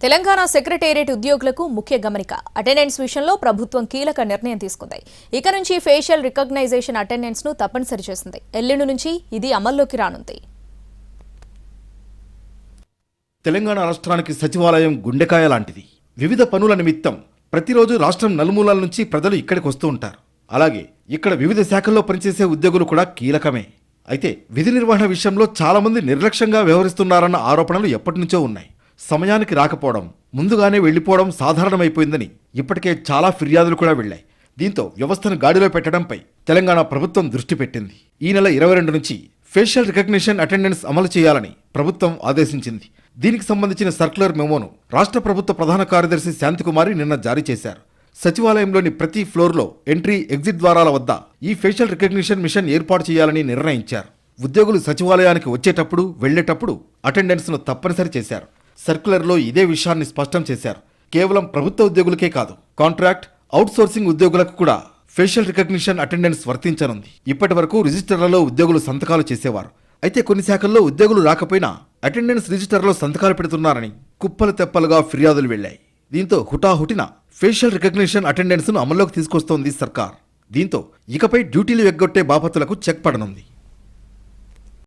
Telangana secretariat ఉద్యోగులకు ముఖ్య గమనిక. అటెండెన్స్ విషయంలో ప్రభుత్వం కీలక నిర్ణయం తీసుకుంది. ఇక నుంచి ఫేషియల్ రికగ్నైజేషన్ అటెండెన్స్ ను తప్పనిసరి చేసింది. ఎల్లుండి నుంచి ఇది అమల్లోకి రానుంది. తెలంగాణ రాష్ట్రానికి సచివాలయం గుండెకాయ లాంటిది. వివిధ పనుల నిమిత్తం ప్రతిరోజు రాష్ట్రం నలుమూలల నుంచి ప్రజలు ఇక్కడికి వస్తూ ఉంటారు. అలాగే ఇక్కడ వివిధ శాఖల్లో పనిచేసే ఉద్యోగులు కూడా కీలకమే. అయితే విధి నిర్వహణ విషయంలో చాలా మంది నిర్లక్ష్యంగా వ్యవహరిస్తున్నారన్న ఆరోపణలు ఎప్పటినుంచో ఉన్నాయి. సమయానికి రాకపోవడం, ముందుగానే వెళ్లిపోవడం సాధారణమైపోయిందని ఇప్పటికే చాలా ఫిర్యాదులు కూడా వెళ్లాయి. దీంతో వ్యవస్థను గాడిలో పెట్టడంపై తెలంగాణ ప్రభుత్వం దృష్టి పెట్టింది. ఈ నెల 22 నుంచి ఫేషియల్ రికగ్నిషన్ అటెండెన్స్ అమలు చేయాలని ప్రభుత్వం ఆదేశించింది. దీనికి సంబంధించిన సర్క్యులర్ మెమోను రాష్ట్ర ప్రభుత్వ ప్రధాన కార్యదర్శి శాంతికుమారి నిన్న జారీ చేశారు. సచివాలయంలోని ప్రతి ఫ్లోర్లో ఎంట్రీ, ఎగ్జిట్ ద్వారాల వద్ద ఈ ఫేషియల్ రికగ్నిషన్ మిషన్ ఏర్పాటు చేయాలని నిర్ణయించారు. ఉద్యోగులు సచివాలయానికి వచ్చేటప్పుడు, వెళ్లేటప్పుడు అటెండెన్స్ను తప్పనిసరి చేశారు. సర్క్యులర్లో ఇదే విషయాన్ని స్పష్టం చేశారు. కేవలం ప్రభుత్వ ఉద్యోగులకే కాదు, కాంట్రాక్ట్, అవుట్సోర్సింగ్ ఉద్యోగులకు కూడా ఫేషియల్ రికగ్నిషన్ అటెండెన్స్ వర్తించనుంది. ఇప్పటి వరకు రిజిస్టర్లలో ఉద్యోగులు సంతకాలు చేసేవారు. అయితే కొన్ని శాఖల్లో ఉద్యోగులు రాకపోయినా అటెండెన్స్ రిజిస్టర్లో సంతకాలు పెడుతున్నారని కుప్పలు తెప్పలుగా ఫిర్యాదులు వెళ్లాయి. దీంతో హుటాహుటిన ఫేషియల్ రికగ్నిషన్ అటెండెన్స్ ను అమల్లోకి తీసుకొస్తోంది సర్కార్. దీంతో ఇకపై డ్యూటీలు ఎగ్గొట్టే బాపతులకు చెక్ పడనుంది.